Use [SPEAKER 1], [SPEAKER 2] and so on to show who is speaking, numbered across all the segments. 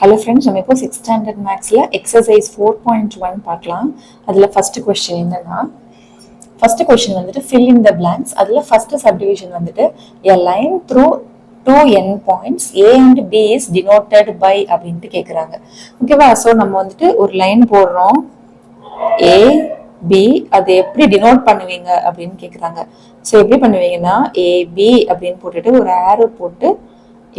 [SPEAKER 1] Hello friends, நம்ம இப்போ 6th standard மேக்ஸில் எக்ஸசைஸ் 4.1 பார்க்கலாம். அதில் ஃபர்ஸ்ட் கொஸ்டின் என்னன்னா, ஃபர்ஸ்ட் கொஸ்டின் வந்துட்டு ஃபில் இன் த பிளாங்க்ஸ். அதில் ஃபர்ஸ்ட் சப்டிவிஷன் வந்துட்டு எ line through 2 end points A and B is denoted by அப்படின்ட்டு கேட்குறாங்க. ஓகேவா? ஸோ நம்ம வந்துட்டு ஒரு லைன் போடுறோம் A B, அதை எப்படி டினோட் பண்ணுவீங்க அப்படின்னு கேட்குறாங்க. ஸோ எப்படி பண்ணுவீங்கன்னா AB அப்படின்னு போட்டுட்டு ஒரு ஆரோ போட்டு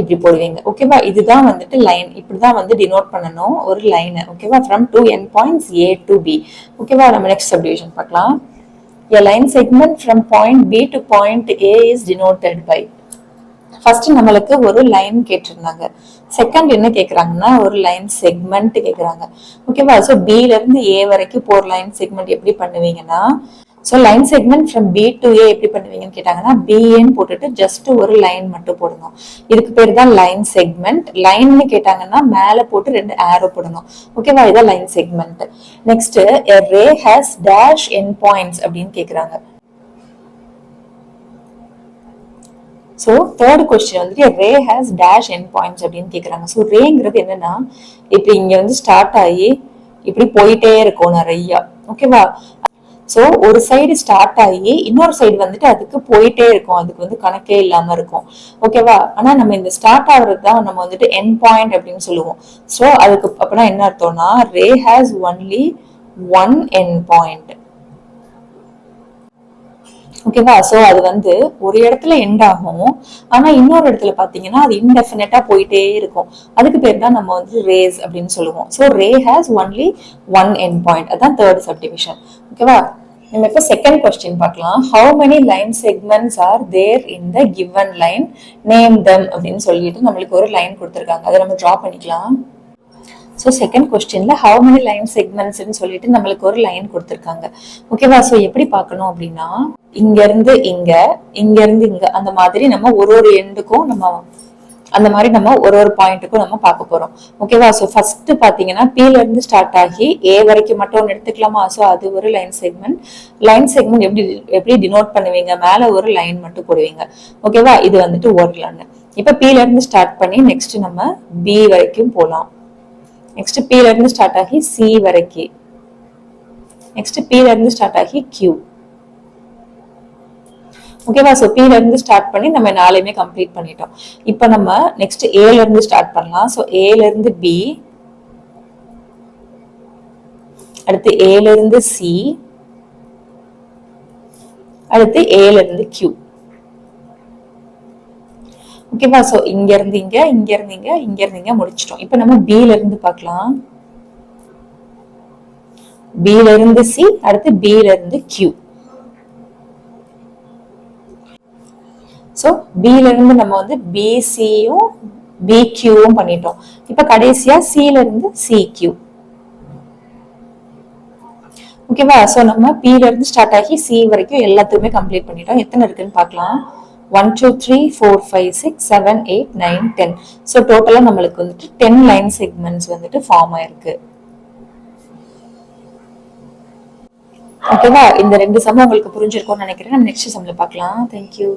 [SPEAKER 1] இப்படி போடுவீங்க. ஓகேவா? இதுதான் வந்துட்டு லைன். இப்படிதான் வந்து டினோட் பண்ணணும் ஒரு லைனை. ஓகேவா? From 2 end points A to B. ஓகேவா? நம்ம நெக்ஸ்ட் சப்டிவிஷன் பார்க்கலாம். A line segment from point B to point A is denoted by. First நம்மளுக்கு ஒரு லைன் கேட்டிருந்தாங்க. செகண்ட் என்ன கேட்குறாங்கன்னா ஒரு லைன் செக்மெண்ட் கேட்குறாங்க. ஓகேவா? ஸோ பில இருந்து ஏ வரைக்கும் போற லைன் செக்மெண்ட் எப்படி பண்ணுவீங்கன்னா, so line segment from B to A எப்படி பண்ணுவீங்கன்னு கேட்டாங்கன்னா பிஏன்னு போட்டுட்டு ஜஸ்ட் ஒரு லைன் மட்டும் போடணும். இதுக்கு பேர் தான் லைன் செக்மெண்ட். லைன்னு கேட்டாங்கன்னா மேலே போட்டு 2 ஆரோ போடணும். ஓகேவா? இதான் line segment. Next a ray has dash end points அப்படின்னு கேட்குறாங்க. ஸோ தேர்ட் கொஸ்டின் வந்துட்டு ரே ஹேஸ் டேஷ் எண்ட் பாயிண்ட்ஸ் அப்படின்னு கேட்குறாங்க. ஸோ ரேங்கிறது என்னன்னா இப்படி இங்கே வந்து ஸ்டார்ட் ஆகி இப்படி போயிட்டே இருக்கும் நிறையா. ஓகேவா? ஸோ ஒரு சைடு ஸ்டார்ட் ஆகி இன்னொரு சைடு வந்துட்டு அதுக்கு போயிட்டே இருக்கும், அதுக்கு வந்து கணக்கே இல்லாம இருக்கும். ஓகேவா? ஆனா நம்ம இந்த ஸ்டார்ட் ஆகுறது தான் நம்ம வந்துட்டு எண்ட் பாயிண்ட் அப்படின்னு சொல்லுவோம். ஸோ அதுக்கு அப்படின்னா என்ன அர்த்தம்னா ray has only one end point. ஓகேவா? சோ அது வந்து ஒரு இடத்துல எண்ட் ஆகும், ஆனா இன்னொரு இடத்துல பாத்தீங்கன்னா அது இன்டெஃபினட்டா போயிட்டே இருக்கும். அதுக்கு பேர் தான் நம்ம வந்து ரேஸ் அப்படின்னு சொல்லுவோம். So ray has only one end point. அதான் தேர்ட் சப்டிவிஷன். ஓகேவா? நம்ம இப்போ செகண்ட் கொஸ்டின் பார்க்கலாம். How many line segments are there in the given line, name them அப்படின்னு சொல்லிட்டு நம்மளுக்கு ஒரு லைன் கொடுத்துருக்காங்க. அதை நம்ம டிரா பண்ணிக்கலாம். ஸோ செகண்ட் கொஸ்டின்ல ஹவு மெனி லைன் செக்மெண்ட்ஸ்ன்னு சொல்லிட்டு நம்மளுக்கு ஒரு லைன் கொடுத்துருக்காங்க. ஓகேவா? ஸோ எப்படி பார்க்கணும் அப்படின்னா இங்க இருந்து இங்க, இங்க இருந்து இங்க, அந்த மாதிரி நம்ம ஒரு எண்டுக்கும் நம்ம அந்த மாதிரி நம்ம ஒரு பாயிண்ட்டுக்கும் நம்ம பார்க்க போறோம். ஓகேவா? ஸோ ஃபர்ஸ்ட் பாத்தீங்கன்னா P ல இருந்து ஸ்டார்ட் ஆகி A வரைக்கும் மட்டும் ஒன்று எடுத்துக்கலாமா? ஸோ அது ஒரு லைன் செக்மெண்ட். லைன் செக்மெண்ட் எப்படி டினோட் பண்ணுவீங்க? மேல ஒரு லைன் மட்டும் போடுவீங்க. ஓகேவா? இது வந்துட்டு ஒரு லைன். இப்ப P ல இருந்து ஸ்டார்ட் பண்ணி நெக்ஸ்ட் நம்ம B வரைக்கும் போலாம். நெக்ஸ்ட் P ல இருந்து ஸ்டார்ட் ஆகி C வரைக்கும், நெக்ஸ்ட் P ல இருந்து ஸ்டார்ட் ஆகி Q. ஓகேவா? சோ P ல இருந்து ஸ்டார்ட் பண்ணி நம்ம நாளையுமே கம்ப்ளீட் பண்ணிட்டோம். இப்போ நம்ம நெக்ஸ்ட் A ல இருந்து ஸ்டார்ட் பண்ணலாம். சோ A ல இருந்து B, அடுத்து A ல இருந்து C, அடுத்து A ல இருந்து Q. ஓகேவா? சோ இங்க இருந்து இங்க, இங்க இருந்து இங்க, இங்க இருந்து இங்க முடிச்சிட்டோம். இப்போ நம்ம B ல இருந்து பார்க்கலாம். B ல இருந்து C, அடுத்து B ல இருந்து Q. ஸோ B ல இருந்து நம்ம வந்து BC-யும் BQ-வும் பண்ணிட்டோம். இப்ப கடைசியா C ல இருந்து CQ. ஓகேவா? சோ நம்ம P ல இருந்து ஸ்டார்ட் ஆகி C வரைக்கும் எல்லாத்தையுமே கம்ப்ளீட் பண்ணிட்டோம். எத்தனை இருக்குன்னு பார்க்கலாம். 1 2 3 4 5 6 7 8 9 10. ஸோ டோட்டலா நம்மளுக்கு வந்துட்டு 10 லைன் செக்மெண்ட்ஸ் வந்துட்டு ஃபார்ம் ஆயிருக்கு. ஓகேவா? இந்த 2 சம் உங்களுக்கு புரிஞ்சிருக்கும்னு நினைக்கிறேன். நம்ம நெக்ஸ்ட் சம்ல பார்க்கலாம். தேங்க்யூ.